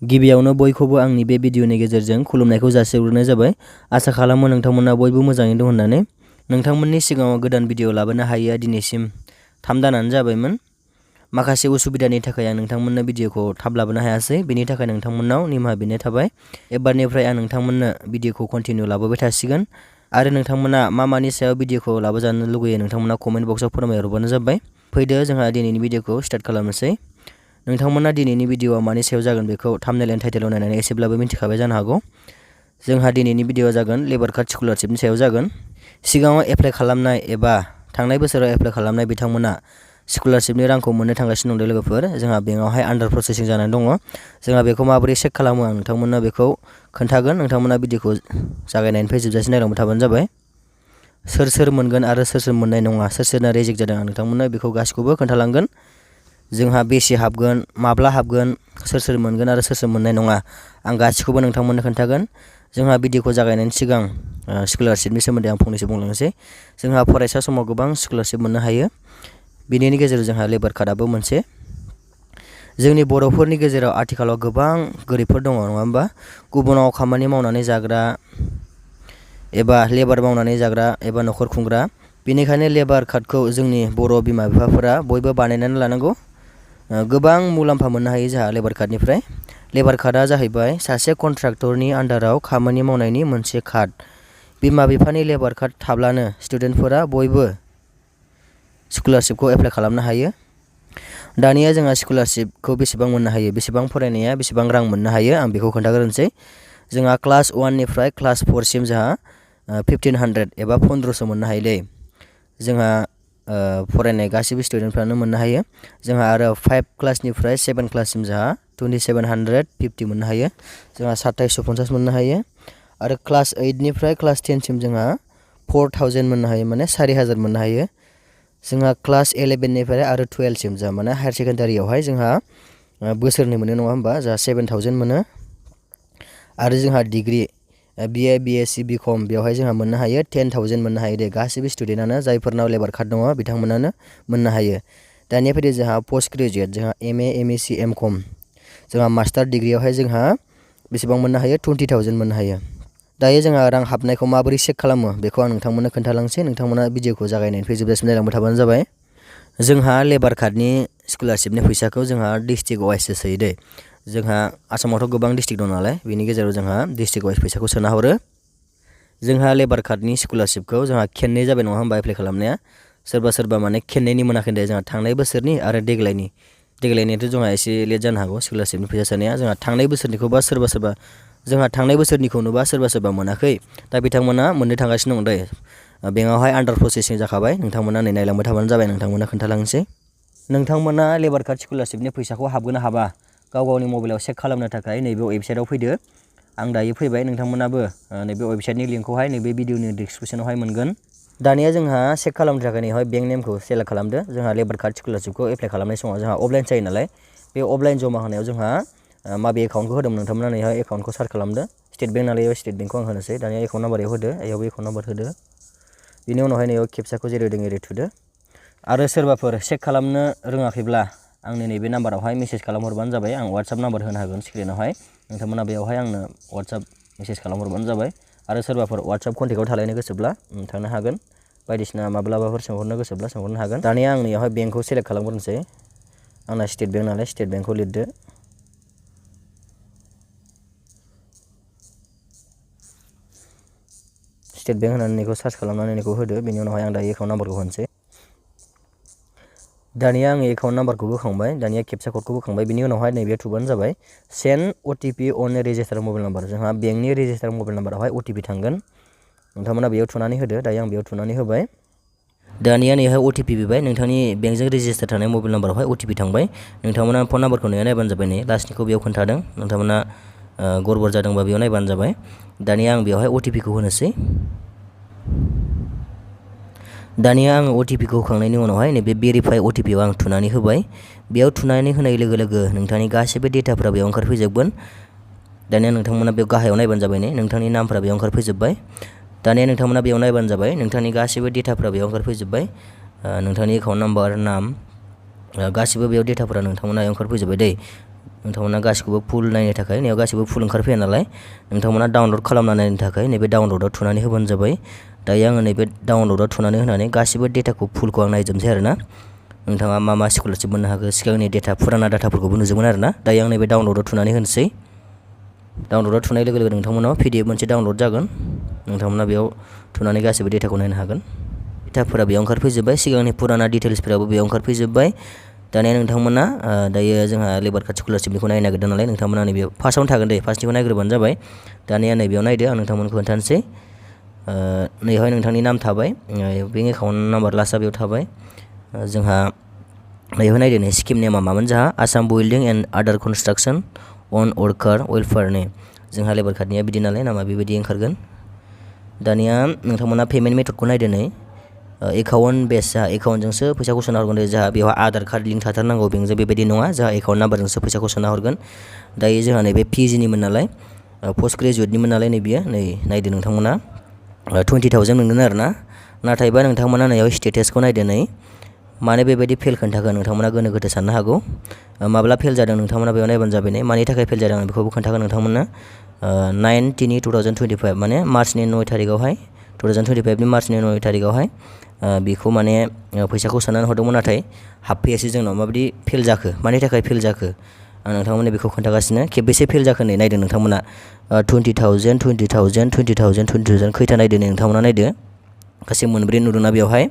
गिबियावनो बयखौबो आंनि बे भिडिअनि गेजेरजों खुलुमनायखौ जासिहरनाय जाबाय। आसा खालामो नोंथांमोना बयबो मोजाङै दं होननानै। नोंथांमोननि सिगाङाव गोदान भिडिअ लाबोनो हायैया दिनैसिम 3 दानानो जाबायमोन। माखासे उसुबिदानि थाखाय आं नोंथांमोननो भिडिअखौ थाब लाबोनो हायासै। बेनि थाखाय नोंथांमोननाव निमाहा बिनाय थाबाय। एबारनिफ्राय आं नोंथांमोननो भिडिअखौ कन्टिनिउ लाबोबाय थासिगोन। आरो नोंथांमोना मानि सायाव भिडिअखौ लाबोजानो लुगैयो नोंथांमोना कमेन्ट बक्सआव फोरमायहरबानो जाबाय। फैदो जोंहा दिनैनि भिडिअखौ स्टार्ट खालामनोसै। नोंथांमोना दिनैनि भिडिअआ मानि सायाव जागोन बेखौ थाम्बनेल एन्ड टाइटेलाव नायनानै एसेब्लाबो मिन्थिखाबाय जानो हागौ। जोंहा दिनैनि भिडिअआ जागोन लेबार कार्ड स्कलारशिपनि सायाव जागोन। सिगाङाव एप्लाइ खालामनाय एबा थांनाय बोसोराव एप्लाइ खालामनाय बिथांमोना स्कलारशिपनि रांखौ मोननो थांगासिनो दं लोगोफोर। जोंहा बेंकआवहाय आन्डार प्रसेसिं जानानै दङ। जोंहा बेखौ माबोरै चेक खालामो आं नोंथांमोननो बेखौ खोन्थागोन। नोंथांमोना भिडिअखौ जागायनायनिफ्राय जोबजासिम नायलांबाय थाबानो जाबाय। सोर मोनगोन आरो सोर मोननाय नङा, सोरना रिजेक्ट जादों आं नोंथांमोननो बेखौ गासिखौबो खोन्थालांगोन। जोंहा बेसे हाबगोन, माब्ला हाबगोन, सोर मोनगोन आरो सोर मोननाय नङा, आं गासिखौबो नोंथांमोननो खोन्थागोन। जोंहा भिडिअखौ जागायनायनि सिगां स्कलारशिपनि सोमोन्दै आं फंनैसो बुंलांनोसै। जोंहा फरायसा समाव गोबां स्कलारशिप मोननो हायो। बिनिनि गेजेराव जोंहा लेबार कार्डआबो मोनसे। जोंनि बर'फोरनि गेजेराव आथिखालाव गोबां गोरिबफोर दङ, नङा होमबा? गुबुनाव खामानि मावनानै जाग्रा एबा लेबार मावनानै जाग्रा एबा न'खर खुंग्रा। बेनिखायनो लेबार कार्डखौ जोंनि बर' बिमा बिफाफोरा बयबो बानायनानै लानांगौ। गोबां मुलाम्फा मोननो हायो जोंहा लेबार कार्डनिफ्राय। लेबार कार्डआ जाहैबाय सासे कन्ट्राक्टरनि आन्डाराव खामानि मावनायनि मोनसे कार्ड। बिमा बिफानि लेबार कार्ड थाब्लानो स्टुडेन्टफोरा बयबो स्कलारशिपखौ एप्लाइ खालामनो हायो। दानिया जोंहा स्कलारशिपखौ बेसेबां मोननो हायो, बेसेबां फरायनाया बेसेबां रां मोननो हायो, आं बेखौ खोन्थाग्रोनोसै। जोंहा क्लास 1 निफ्राय क्लास 4 सिम जोंहा 1500 एबा 1500 मोननो हायो दै। जोंहा फरायनाय गासैबो स्टुडेन्टफ्रानो मोननो हायो। जोंहा आरो 5 क्लासनिफ्राय 7 क्लाससिम जोंहा 2750 मोननो हायो। जोंहा 2750 मोननो हायो। आरो क्लास 8 निफ्राय क्लास 10 सिम जोंहा 4000 मोननो हायो, माने 4000 मोननो हायो। जोंहा क्लास 11 निफ्राय आरो 12 सिम जोंहा माने हायार सेकेन्डारियावहाय जोंहा बोसोरनै मोनो, नङा होमबा? जोंहा 7000 मोनो। आरो जोंहा डिग्रि BA BSc BCom बेवहाय जोंहा मोननो हायो 10000 मोननो हायो दे। गासैबो स्टुडेन्टआनो जायफोरनाव लेबार कार्ड दङ बिथांमोनानो मोननो हायो। दानिया फैदो जोंहा पस्ट ग्रेजुवेट, जोंहा MA MSc MCom, जोंहा मास्टार डिग्रियावहाय जोंहा बेसेबां मोननो हायो, 20000 मोननो हायो। दायो जोंहा रां हाबनायखौ माबोरै चेक खालामो बेखौ आं नोंथांमोननो खोन्थालांसै। नोंथांमोना भिडिअखौ जागायनायनिफ्राय जोबजासिम नायलांबाय थाबानो जाबाय। जोंहा लेबार कार्डनि स्कलारशिपनि फैसाखौ जोंहा डिस्ट्रिक्ट वाइससो सोयो दै। जोंहा आसामावथ' गोबां डिस्ट्रिक्ट दं नालाय, बेनि गेजेराव जोंहा डिस्ट्रिक्ट वाइस फैसाखौ सोना हरो। जोंहा लेबार कार्डनि स्कलारशिपखौ जोंहा खेननै जाबाय, नङा होमबा? एप्लाइ खालामनाया सोरबा माने खेननैनि मोनाखै दे। जोंहा थांनाय बोसोरनि आरो देग्लायनियाथ' जोंहा एसे लेट जानो हागौ स्कलारशिपनि फैसा सोनाया। जोंहा थांनाय बोसोरनिखौबा सोरबा जोंहा थांनाय बोसोरनिखौ नुबा सोरबा मोनाखै। दा बिथांमोना मोननो थांगासिनो दं दै। बेंकआवहाय आन्डार प्रसेसिं जाखाबाय। नोंथांमोना नै नायलांबाय थाबानो जाबाय। नोंथांमोना खोन्थालांसै। नोंथांमोना लेबार कार्ड स्कलारशिपनि फैसाखौ हाबगोन ना हाबा गावनि मबाइलाव चेक खालामनो थाखाय नैबे वेबसाइटआव फैदो। आं दायो फैबाय। नोंथांमोनाबो नैबे वेबसाइटनि लिंकखौहाय नैबे भिडिअनि डिसक्रिपसनावहाय मोनगोन। दानिया जोंहा चेक खालामनो थाखाय नैहाय बेंक नेमखौ सेलेक्ट खालामदो। जोंहा लेबार कार्ड स्कलारशिपखौ एप्लाइ खालामनाय समाव जोंहा अफलाइन जायो नालाय, बे अफलाइन जमा होनायाव जोंहा माबे एकाउन्टखौ होदोंमोन नोंथांमोना नैहाय एकाउन्टखौ सार्च खालामदो। स्टेट बेंक नालाय स्टेट बेंकखौ आं होनोसै। दानिया एकाउन्ट नाम्बाराव होदो, बेयावबो एकाउन्ट नाम्बार होदो। बिनि उनावहाय नैयाव खेबसाखौ जेरै होदों एरै थुदो। आरो सोरबाफोर चेक खालामनो रोङाखैब्ला आंनि नैबे नाम्बारावहाय मेसेज खालामहरबानो जाबाय। आं वाट्सआप नाम्बार होनो हागोन स्क्रिनावहाय। नोंथांमोना बेयावहाय आंनो वाट्सआप मेसेज खालामहरबानो जाबाय। आरो सोरबाफोर वाट्सआप कन्टेक्टआव थालायनो गोसोब्ला थांनो हागोन। बायदिसिना माब्लाबाफोर सोंहरनो गोसोब्ला सोंहरनो हागोन। दानिया आं नैयावहाय बेंकखौ सेलेक्ट खालामग्रोनोसै। आंना स्टेट बेंक नालाय स्टेट बेंकखौ लिरदो। स्टेट बेंक होनानै नैखौ सार्च खालामनानै नैखौ होदो। बेनि उनावहाय आं दायो एकाउन्ट नाम्बारखौ होनोसै। दानिया आङो एकाउन्ट नाम्बारखौ बोखांबाय। दानिया खेबसा क'डखौ बोखांबाय। बिनि उनावहाय नैबे थुबानो जाबाय सेन्ड OTP अन रेजिस्टार मबाइल नाम्बार। जोंहा बेंकनि रेजिस्टार मबाइल नाम्बारावहाय OTP थांगोन। नोंथांमोना बेयाव थुनानै होदो। दायो आं बेयाव थुनानै होबाय। दानिया नैहाय OTP बिबाय। नोंथांनि बेंकजों रेजिस्टार थानाय मबाइल नाम्बारावहाय OTP थांबाय। नोंथांमोना फन नाम्बारखौ नायबानो जाबाय। नै लास्टनिखौ बेयाव खोन्थादों। नोंथांमोना गरबर जादोंबा बेयाव नायबानो जाबाय। दानिया आं बेवहाय OTPखौ होनोसै। दानिया आङो OTPखौ होखांनायनि उनावहाय नैबे भेरिफाइ OTPआव आं थुनानै होबाय। बेयाव थुनानै होनाय लोगो लोगो नोंथांनि गासैबो डेटाफोरा बेयाव ओंखारफैजोबगोन। दानिया नोंथांमोना बेयाव गाहायाव नायबानो जाबाय। नै नोंथांनि नामफोरा बेयाव ओंखारफैजोब्बाय। दानिया नोंथांमोना बेयाव नायबानो जाबाय। नोंथांनि गासैबो डेटाफोरा बेयाव ओंखारफैजोब्बाय। नोंथांनि एकाउन्ट नाम्बार, नाम गासिबो बेयाव डेटाफोरा नोंथांमोना ओंखारफैजोब्बाय दै। नोंथांमोना गासिखौबो फुल नायनो थाखाय नैयाव गासिबो फुल ओंखारफैया नालाय नोंथांमोना डाउनलड खालामना नायनो थाखाय नैबे डाउनलडआव थुनानै होबानो जाबाय। दायो आङो नैबे डाउनलडआव थुनानै होनानै गासिबो डेटाखौ फुलखौ आं नायजोबनोसै आरोना। नोंथाङा मा स्कलारशिप मोननो हागौ सिगांनि डेटा फुराना डाटाफोरखौबो नुजोबगोन आरोना। दायो आं नैबे डाउनलडआव थुनानै होनोसै। डाउनलडआव थुनाय लोगो लोगो नोंथांमोनाव PDF मोनसे डाउनलड जागोन। नोंथांमोना बेयाव थुनानै गासिबो डेटाखौ नायनो हागोन। डेटाफोरा बेयाव ओंखारफैजोब्बाय, सिगांनि फुराना डिटेल्सफोराबो बेयाव ओंखारफैजोब्बाय। दानिया नोंथांमोना दायो जोंहा लेबार कार्ड स्कलारशिपनिखौ नायनो नागिरदों नालाय नोंथांमोना नैबेयाव फार्स्टआवनो थागोन दे, फार्स्टनिखौ नायग्रोबानो जाबाय। दानिया नैबेयाव नायदो, आं नोंथांमोनखौ खोन्थानोसै। नैहाय नोंथांनि नाम थाबाय, बेंक एकाउन्ट नाम्बार लास्टआ बेयाव थाबाय। जोंहा नैहाय नायदो नै स्किम नेमा मामोन जोंहा आसाम बिल्डिं एन्ड आदार कनस्ट्राक्सन अन वर्कार वेलफेयारनि। जोंहा लेबार कार्डनिया बिदि नालाय नामा बेबायदि ओंखारगोन। दानिया नोंथांमोना पेमेन्ट मेथडखौ नायदो नै एकाउन्ट बेस, जोंहा एकाउन्टजोंसो फैसाखौ सोना हरगोन दे। जोंहा बेवहाय आधार कार्ड लिंक थाथारनांगौ बेंकजों बेबायदि नङा, जोंहा एकाउन्ट नाम्बारजोंसो फैसाखौ सोना हरगोन। दायो जोंहा नैबे PGनिमोन नालाय पस्ट ग्रेजुवेटनिमोन नालाय नैबेयो नै नायदो नोंथांमोना 20,000 मोनगोन आरोना। नाथायबा नोंथांमोना नैयाव स्टेटासखौ नायदो नै मानो बेबायदि फेल खोन्थागोन नोंथांमोना गोनो गोथो साननो हागौ। माब्ला फेल जादों नोंथांमोना बेयाव नायबानो जाबाय नै मानि थाखाय फेल जादों आं बेखौबो खोन्थागोन नोंथांमोना। 9/3/2025 माने मार्चनि 9 थारिखआवहाय 2025नि मार्चनि 9 थारिखआवहाय बेखौ माने फैसाखौ सोनानै हरदोंमोन, नाथाय हाबफैयासै जोंनाव। माबायदि फेल जाखो, मानि थाखाय फेल जाखो आं नोंथांमोननो बेखौ खोन्थागासिनो। खेबबेसे फेल जाखो नै नायदो नोंथांमोना 20,000 20,000 20,000 20,000 खैथा नायदो नै नोंथांमोना नायदो। गासै मोनब्रै नुदोंना बेवहाय।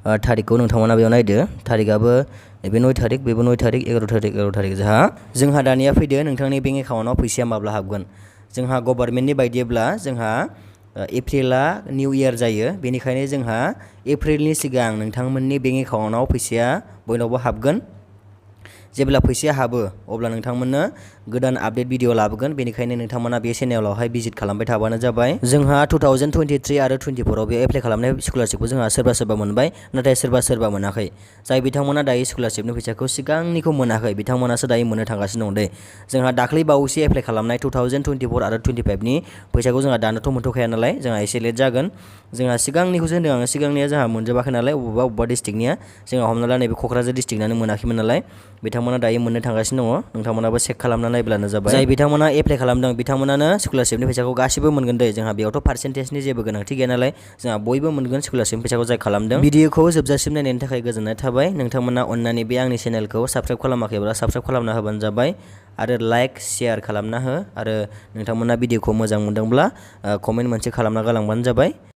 थारिखखौ नोंथांमोना बेयाव नायदो, थारिखआबो नैबे 9 थारिख, बेबो 9 थारिख, 11 थारिख जोंहा दानिया फैदो नोंथांनि बेंक एकाउन्टआव फैसाया माब्ला हाबगोन। जोंहा गभर्नमेन्टनि बायदिब्ला जोंहा एप्रिला निउ इयार जायो, बेनिखायनो जोंहा एप्रिलनि सिगां नोंथांमोननि बेंक एकाउन्टआव फैसाया बयनावबो हाबगोन। जेब्ला फैसाया हाबो अब्ला नोंथांमोननो गोदान आपडेट भिडिअ लाबोगोन, बेनिखायनो नोंथांमोना बे चेनेलावहाय भिजिट खालामबाय थाबानो जाबाय। जोंहा 2023 आरो 24आव बे एप्लाइ खालामनाय स्कलारशिपखौ जोंहा सोरबा सोरबा मोनबाय, नाथाय सोरबा सोरबा मोनाखै। जाय बिथांमोना दायो स्कलारशिपनि फैसाखौ सिगांनिखौ मोनाखै बिथांमोनासो दायो मोननो थांगासिनो दं दे। जोंहा दाख्लै बावैसो एप्लाइ खालामनाय 2024 आरो 25नि फैसाखौ जोंहा दानोथ' मोनथ'खाया नालाय जोंहा एसे लेट जागोन। जोंहा सिगांनिखौसो होनदों आङो, सिगांनिया जोंहा मोनजोबाखै नालाय अबेबा डिस्ट्रिक्टनिया। जोंहा हमना ला नैबे क'क्राझार डिस्ट्रिक्टआनो मोनाखैमोन नालाय बिथांमोना दायो मोननो थांगासिनो दङ। नोंथांमोनाबो चेक खालामना नायब्लानो जाबाय। जाय बिथांमोना एप्लाइ खालामदों बिथांमोनानो स्कलारशिपनि फैसाखौ गासिबो मोनगोन दे। जोंहा बेयावथ' पार्सेन्टेजनि जेबो गोनांथि गैया नालाय जोंहा बयबो मोनगोन स्कलारशिपनि फैसाखौ जाय खालामदों। भिडिअखौ जोबजासिम नायनायनि थाखाय गोजोननाय थाबाय। नोंथांमोना अननानै बे आंनि चेनेलखौ साबस्क्राइब खालामाखैब्ला साबस्क्राइब खालामना होबानो जाबाय आरो लाइक शेयार खालामना हो, आरो नोंथांमोना भिडिअखौ मोजां मोनदोंब्ला कमेन्ट मोनसे खालामना गालांबानो जाबाय।